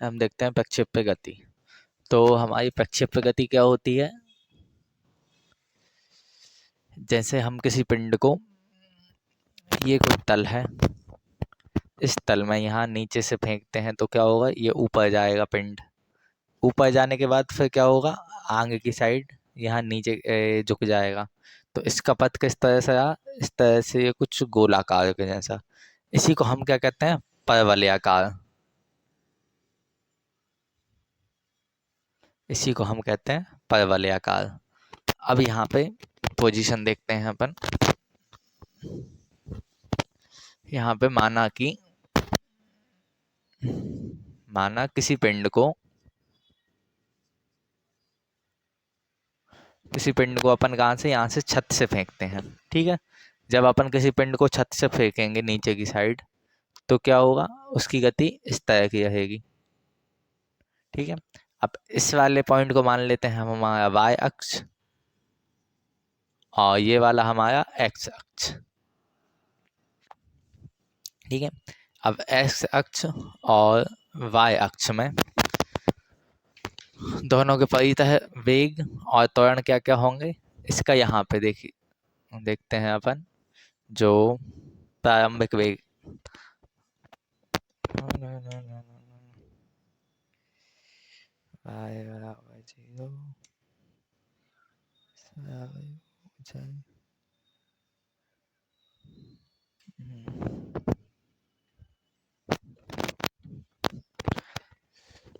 हम देखते हैं प्रक्षेप्य गति। तो हमारी प्रक्षेप्य गति क्या होती है? जैसे हम किसी पिंड को, ये कोई तल है, इस तल में यहाँ नीचे से फेंकते हैं तो क्या होगा, ये ऊपर जाएगा पिंड। ऊपर जाने के बाद फिर क्या होगा, आगे की साइड यहाँ नीचे झुक जाएगा। तो इसका पथ किस तरह से रहा, इस तरह से ये कुछ गोलाकार के जैसा। इसी को हम क्या कहते हैं, परवलयाकार। इसी को हम कहते हैं परवलयाकार। अब यहाँ पे पोजीशन देखते हैं अपन। यहाँ पे माना किसी पिंड को अपन कहाँ से, यहाँ से छत से फेंकते हैं, ठीक है। जब अपन किसी पिंड को छत से फेंकेंगे नीचे की साइड, तो क्या होगा, उसकी गति इस तरह की रहेगी, ठीक है। अब इस वाले पॉइंट को मान लेते हैं हम हमारा वाई अक्ष, और ये वाला हमारा एक्स अक्ष, ठीक है। अब एक्स अक्ष और वाई अक्ष में दोनों के परितः वेग और त्वरण क्या क्या होंगे, इसका यहाँ पे देखते हैं अपन। जो प्रारंभिक वेग, y बराबर 0,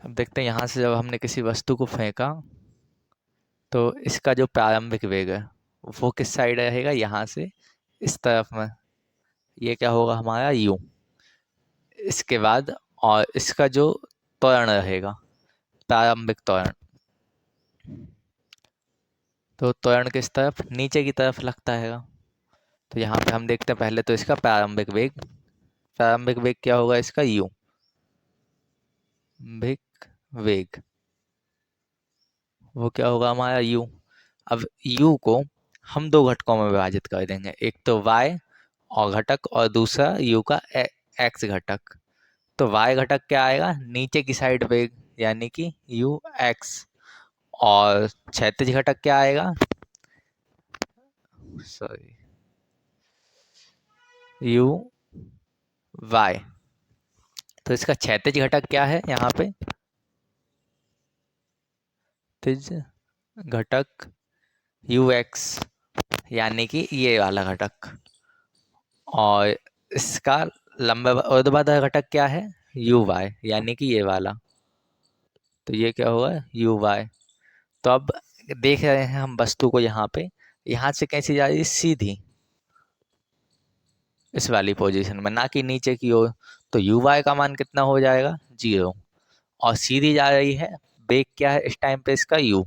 अब देखते हैं यहाँ से जब हमने किसी वस्तु को फेंका, तो इसका जो प्रारंभिक वेग है वो किस साइड रहेगा, यहाँ से इस तरफ में। ये क्या होगा हमारा u। इसके बाद और इसका जो त्वरण रहेगा, प्रारंभिक त्वरण, तो त्वरण किस तरफ, नीचे की तरफ लगता है। तो यहाँ पे हम देखते हैं पहले तो इसका प्रारंभिक वेग क्या होगा, इसका u भिक वेग, वो क्या होगा हमारा u। अब u को हम दो घटकों में विभाजित कर देंगे, एक तो y और घटक, और दूसरा u का x घटक। तो y घटक क्या आएगा, नीचे की साइड वेग, यानी कि u x, और क्षैतिज घटक क्या आएगा, सॉरी, u y। तो इसका क्षैतिज घटक क्या है यहाँ पे, तिज घटक u x, यानी कि ये वाला घटक, और इसका लंबा ऊर्ध्वाधर घटक क्या है, यू वाई, यानी कि ये वाला। तो ये क्या होगा, यू वाई। तो अब देख रहे हैं हम वस्तु को यहाँ पे, यहाँ से कैसी जा रही है, सीधी इस वाली पोजीशन में, ना कि नीचे की ओर। तो यू वाई का मान कितना हो जाएगा, 0। और सीधी जा रही है, वेग क्या है इस टाइम पे इसका, u।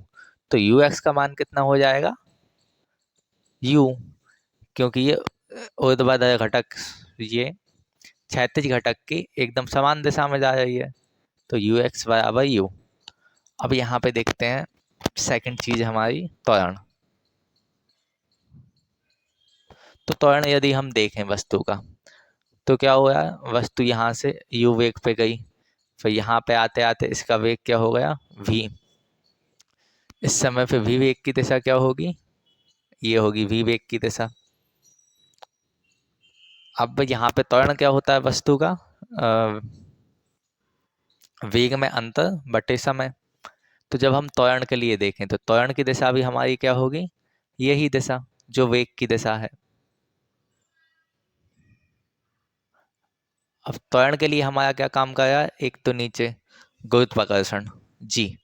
तो यू एक्स का मान कितना हो जाएगा, u, क्योंकि ये ऊर्ध्वाधर घटक, ये क्षैतिज घटक की एकदम समान दिशा में जा रही है। तो यू एक्स बराबर यू। अब यहाँ पे देखते हैं सेकंड चीज हमारी, त्वरण। तो त्वरण यदि हम देखें वस्तु का, तो क्या हो गया, वस्तु यहाँ से u वेग पे गई, फिर यहाँ पे आते आते इसका वेग क्या हो गया, v। इस समय पे v वेग की दिशा क्या होगी, ये होगी v वेग की दिशा। अब यहाँ पे त्वरण क्या होता है वस्तु का, वेग में अंतर बटे समय। तो जब हम त्वरण के लिए देखें, तो त्वरण की दिशा भी हमारी क्या होगी, यही दिशा जो वेग की दिशा है। अब त्वरण के लिए हमारा क्या काम कर रहा है, एक तो नीचे गुरुत्वाकर्षण जी।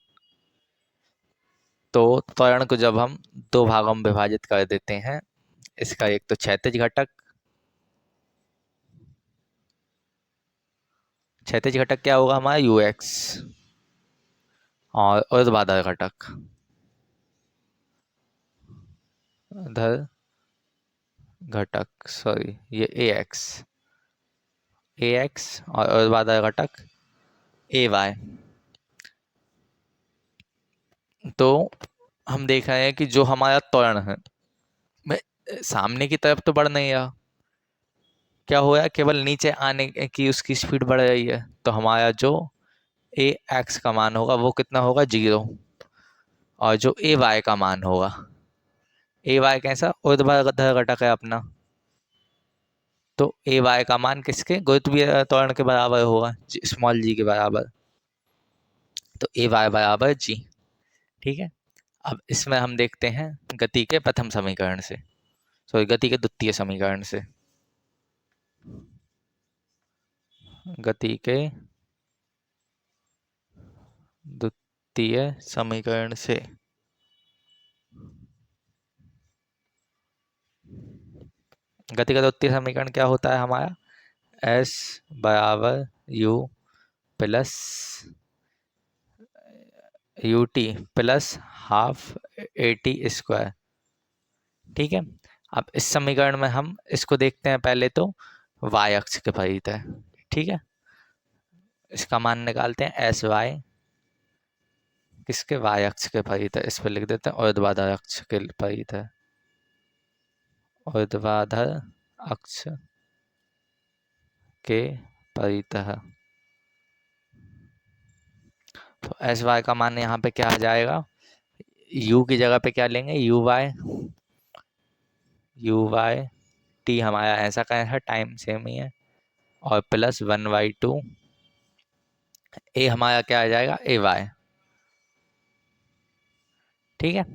तो त्वरण को जब हम दो भागों में विभाजित कर देते हैं, इसका एक तो क्षैतिज घटक क्या होगा हमारा, यू एक्स, और ऊर्ध्वाधर घटक धर घटक, सॉरी, ये ए एक्स और ऊर्ध्वाधर घटक ए वाई। तो हम देख रहे हैं कि जो हमारा त्वरण है, मैं सामने की तरफ तो बढ़ नहीं रहा, क्या हो रहा है, केवल नीचे आने की उसकी स्पीड बढ़ रही है। तो हमारा जो ए एक्स का मान होगा वो कितना होगा 0, और जो ए वाई का मान होगा, ए वाई कैसा ऊर्ध्वाधर घटक है अपना, तो ए वाई का मान किसके गुरुत्वीय त्वरण के बराबर होगा, स्मॉल जी के बराबर, तो ए वाई बराबर जी। ठीक है, अब इसमें हम देखते हैं गति के प्रथम समीकरण से, सॉरी गति के द्वितीय समीकरण से, गति के द्वितीय समीकरण से। गति का द्वितीय समीकरण क्या होता है हमारा, एस बराबर you plus U T plus half A T square. ठीक है, अब इस समीकरण में हम इसको देखते हैं पहले तो y अक्ष के परित है। ठीक है, इसका मान निकालते हैं एस वाई किसके y अक्ष के परित है, इस पर लिख देते हैं ऊर्ध्वाधर अक्ष के परित है, ऊर्ध्वाधर अक्ष के परित है। तो एस वाई का मान यहाँ पे क्या आ जाएगा, u की जगह पे क्या लेंगे यू वाई टी हमारा ऐसा का है, टाइम सेम ही है, और प्लस 1/2 ए हमारा क्या आ जाएगा ए वाई। ठीक है,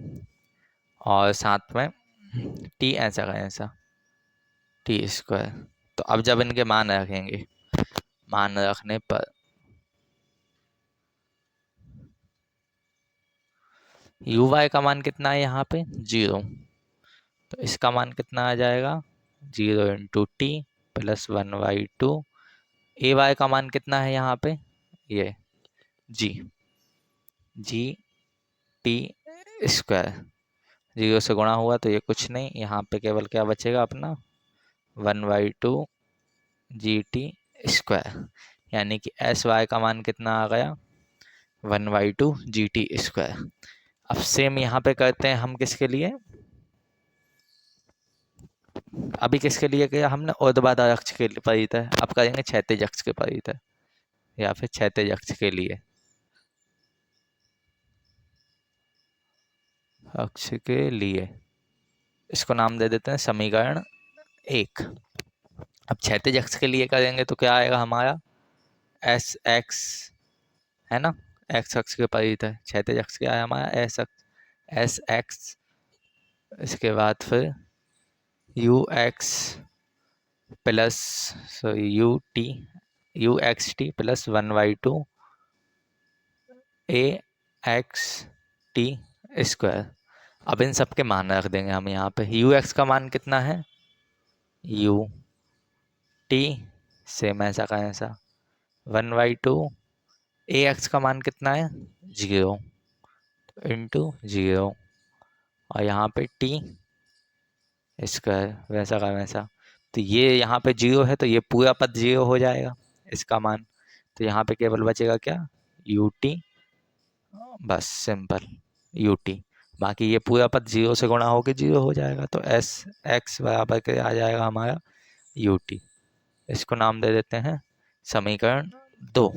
और साथ में टी ऐसा का ऐसा टी स्क्वायर। तो अब जब इनके मान रखेंगे, मान रखने पर यू वाई का मान कितना है यहाँ पे 0, तो इसका मान कितना आ जाएगा 0 × टी प्लस 1/2। ए वाई का मान कितना है यहाँ पे, ये जी टी स्क्वायर, 0 से गुणा हुआ तो ये कुछ नहीं, यहाँ पे केवल क्या बचेगा अपना 1/2 gt स्क्वायर, यानी कि एस वाई का मान कितना आ गया 1/2 gt स्क्वायर। अब सेम यहाँ पे करते हैं हम किसके लिए, अभी किसके लिए किया हमने ऊर्ध्वाधर अक्ष के परित है, अब करेंगे क्षैतिज अक्ष के परित है, या फिर क्षैतिज अक्ष के लिए, अक्ष के लिए इसको नाम दे देते हैं समीकरण 1। अब क्षैतिज अक्ष के लिए करेंगे तो क्या आएगा हमारा एस एक्स, है ना, एक्स अक्ष के परित है, क्षैतिज अक्ष क्या है हमारा एस एक्स, इसके बाद फिर you x plus sorry you x T plus 1/2 A x T square. अब इन सब के मान रख देंगे हम यहाँ पे, यू एक्स का मान कितना है यू टी सेम ऐसा का ऐसा 1/2, ए एक्स का मान कितना है 0 × 0, और यहाँ पे टी स्क्वायर वैसा का वैसा, तो ये यहाँ पे 0 है तो ये पूरा पद 0 हो जाएगा इसका मान, तो यहाँ पे केवल बचेगा क्या यू टी, बस सिंपल यू टी, बाकी ये पूरा पद 0 से गुणा होकर 0 हो जाएगा, तो एस एक्स बराबर के आ जाएगा हमारा यू टी। इसको नाम दे देते हैं समीकरण 2।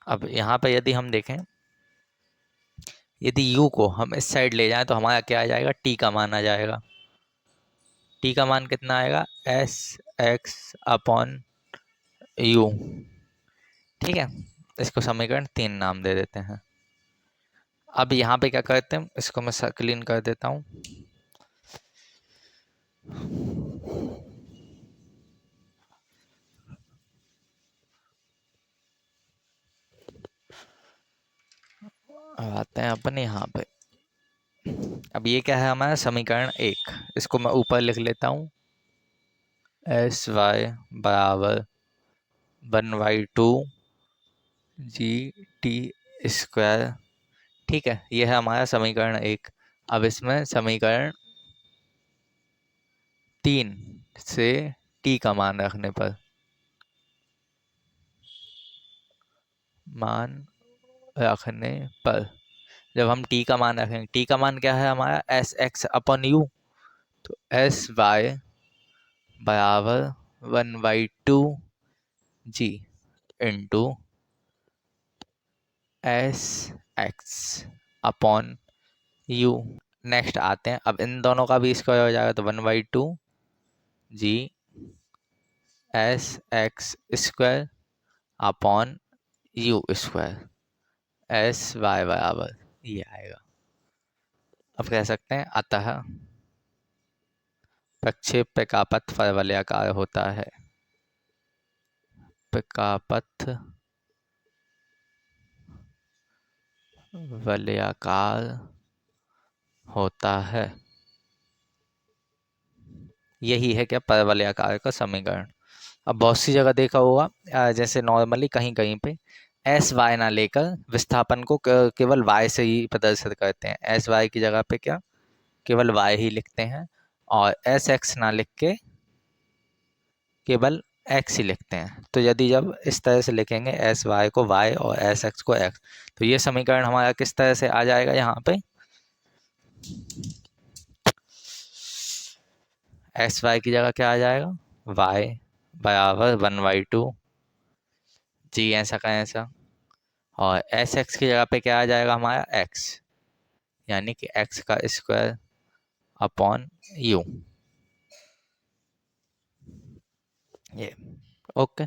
अब यहाँ पे यदि हम देखें, यदि u को हम इस साइड ले जाएं तो हमारा क्या आ जाएगा t का मान आ जाएगा, t का मान कितना आएगा एस एक्स अपॉन यू। ठीक है, इसको समीकरण 3 नाम दे देते हैं। अब यहाँ पे क्या करते हैं, इसको मैं क्लीन कर देता हूँ। अब आते हैं अपन यहाँ पे, अब ये क्या है हमारा समीकरण 1, इसको मैं ऊपर लिख लेता हूँ एस वाई बराबर 1/2 जी टी स्क्वायर ठीक है, ये है हमारा समीकरण 1। अब इसमें समीकरण 3 से टी का मान रखने पर, मान रखने पर जब हम टी का मान रखेंगे, टी का मान क्या है हमारा, एस एक्स अपॉन यू। तो एस वाई बराबर 1/2 g into s x upon u. Next आते हैं, अब इन दोनों का भी स्क्वायर हो जाएगा, तो 1/2 G S X square upon U square. S Y बराबर ये आएगा। अब कह सकते हैं अतः प्रक्षेप्य का पथ परवलयाकार होता है। का पथ वलयाकार होता है। यही है क्या, परवलयाकार का समीकरण। अब बहुत सी जगह देखा होगा, जैसे नॉर्मली कहीं कहीं पे एस वाई ना लेकर विस्थापन को केवल वाई से ही प्रदर्शित करते हैं। एस वाई की जगह पे क्या, केवल वाई ही लिखते हैं, और एस एक्स ना लिख के केवल एक्स ही लिखते हैं। तो यदि जब इस तरह से लिखेंगे, एस वाई को वाई और एस एक्स को एक्स, तो ये समीकरण हमारा किस तरह से आ जाएगा, यहाँ पे एस वाई की जगह क्या आ जाएगा, वाई बराबर 1/2 जी ऐसा का ऐसा, और एस एक्स की जगह पे क्या आ जाएगा हमारा एक्स, यानी कि एक्स का स्क्वायर अपॉन यू। ये ओके।